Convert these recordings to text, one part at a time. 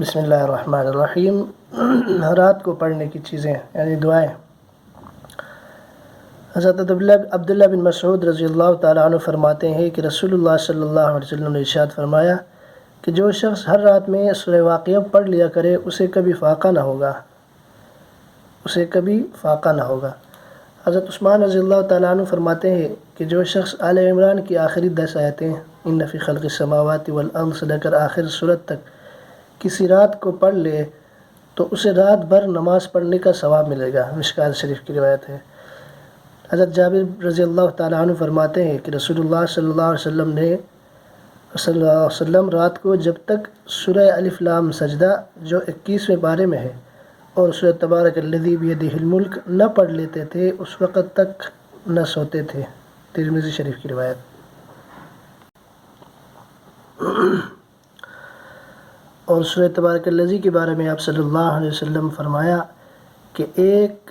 بسم اللہ الرحمن الرحیم۔ رات کو پڑھنے کی چیزیں یعنی دعائیں۔ حضرت عبداللہ بن مسعود رضی اللہ تعالیٰ عنہ فرماتے ہیں کہ رسول اللہ صلی اللہ علیہ وسلم نے ارشاد فرمایا کہ جو شخص ہر رات میں سورہ واقعہ پڑھ لیا کرے اسے کبھی فاقہ نہ ہوگا۔ حضرت عثمان رضی اللہ تعالیٰ عنہ فرماتے ہیں کہ جو شخص آل عمران کی آخری 10 آیتیں ان فی خلق السماوات والارض سے لے کر آخر سورت تک کسی رات کو پڑھ لے تو اسے رات بھر نماز پڑھنے کا ثواب ملے گا۔ مشکوٰۃ شریف کی روایت ہے۔ حضرت جابر رضی اللہ تعالیٰ عنہ فرماتے ہیں کہ رسول اللہ صلی اللہ علیہ وسلم رات کو جب تک سورہ الف لام سجدہ جو 21ویں پارے میں ہے اور سورہ تبارک الذی بیدہ الملک نہ پڑھ لیتے تھے اس وقت تک نہ سوتے تھے۔ ترمذی شریف کی روایت۔ اور سورہ تبارک الذی کے بارے میں آپ صلی اللہ علیہ وسلم فرمایا کہ ایک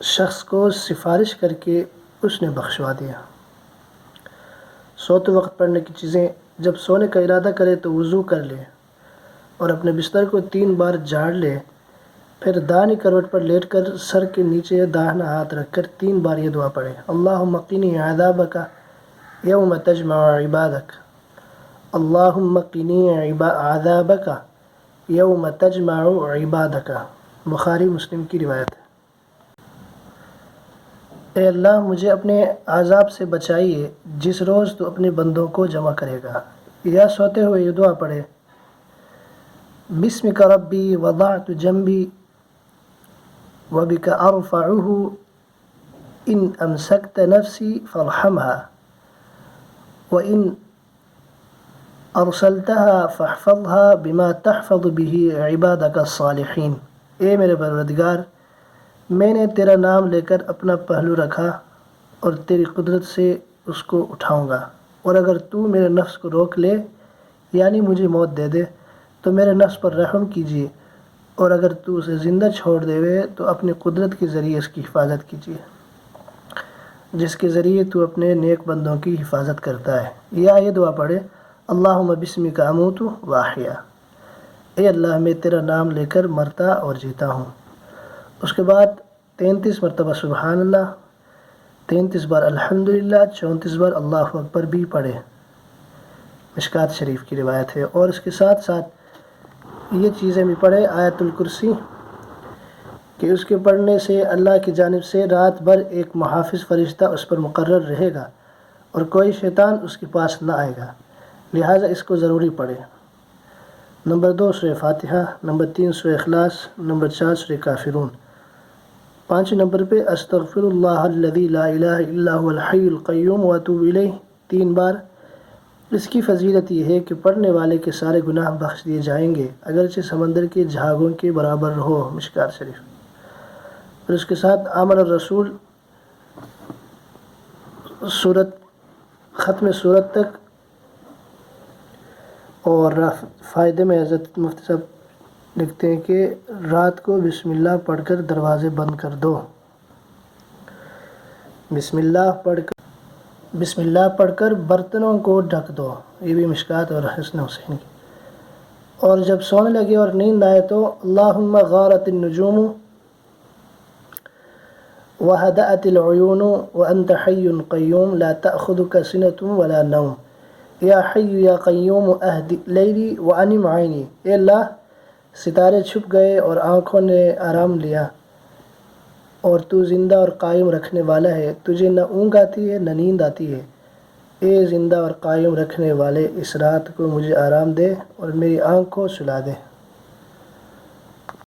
شخص کو سفارش کر کے اس نے بخشوا دیا۔ سوتے وقت پڑھنے کی چیزیں: جب سونے کا ارادہ کرے تو وضو کر لے اور اپنے بستر کو 3 بار جھاڑ لے، پھر دائیں کروٹ پر لیٹ کر سر کے نیچے داہنا ہاتھ رکھ کر 3 بار یہ دعا پڑھے: اللہم قنی عذابک یوم تجمع عبادک، اللہم قنی عذابک یوم تجمع عبادک۔ بخاری مسلم کی روایت ہے۔ اے اللہ مجھے اپنے عذاب سے بچائیے جس روز تو اپنے بندوں کو جمع کرے گا۔ یا سوتے ہوئے یہ دعا پڑھے: بسمک ربی وضعت جنبی وبک ارفعہ ان امسکت نفسی فارحمها وان ارسلتها فاحفظها بما تحفظ به عبادک الصالحین۔ اے میرے پروردگار، میں نے تیرا نام لے کر اپنا پہلو رکھا اور تیری قدرت سے اس کو اٹھاؤں گا، اور اگر تو میرے نفس کو روک لے یعنی مجھے موت دے دے تو میرے نفس پر رحم کیجیے، اور اگر تو اسے زندہ چھوڑ دے تو اپنی قدرت کے ذریعے اس کی حفاظت کیجیے جس کے ذریعے تو اپنے نیک بندوں کی حفاظت کرتا ہے۔ یا یہ دعا پڑھے: اللہم بسمک اموت و احیا، اے اللہ میں تیرا نام لے کر مرتا اور جیتا ہوں۔ اس کے بعد 33 مرتبہ سبحان اللہ، 33 بار الحمدللہ، 34 بار اللہ اکبر بھی پڑھے۔ مشکوٰۃ شریف کی روایت ہے۔ اور اس کے ساتھ ساتھ یہ چیزیں بھی پڑھے: آیت الکرسی کہ اس کے پڑھنے سے اللہ کی جانب سے رات بھر ایک محافظ فرشتہ اس پر مقرر رہے گا اور کوئی شیطان اس کے پاس نہ آئے گا، لہٰذا اس کو ضروری پڑھے۔ نمبر 2 سورہ فاتحہ، نمبر 3 سورہ اخلاص، نمبر 4 سورہ کافرون۔ 5 نمبر پہ استغفر اللہ الذی لا الہ الا هو الحی القیوم واتوب الیہ 3 بار۔ اس کی فضیلت یہ ہے کہ پڑھنے والے کے سارے گناہ بخش دیے جائیں گے اگرچہ سمندر کے جھاگوں کے برابر ہو۔ مشکوٰۃ شریف۔ اور اس کے ساتھ آمن الرسول ختم صورت تک۔ اور فائدے میں حضرت مفتی صاحب لکھتے ہیں کہ رات کو بسم اللہ پڑھ کر دروازے بند کر دو۔ بسم اللہ پڑھ کر برتنوں کو ڈھک دو۔ یہ بھی مشکوٰۃ اور حسن حسین کی۔ اور جب سونے لگے اور نیند آئے تو اللہم غارت النجوم وہدأت العیون وانت حی قیوم لا تأخذک سنۃ ولا نوم یا حی یا قیوم اہد لیلی وانم عینی۔ اے اللہ ستارے چھپ گئے اور آنکھوں نے آرام لیا، اور تو زندہ اور قائم رکھنے والا ہے، تجھے نہ اونگ آتی ہے نہ نیند آتی ہے۔ اے زندہ اور قائم رکھنے والے، اس رات کو مجھے آرام دے اور میری آنکھ کو سلا دے۔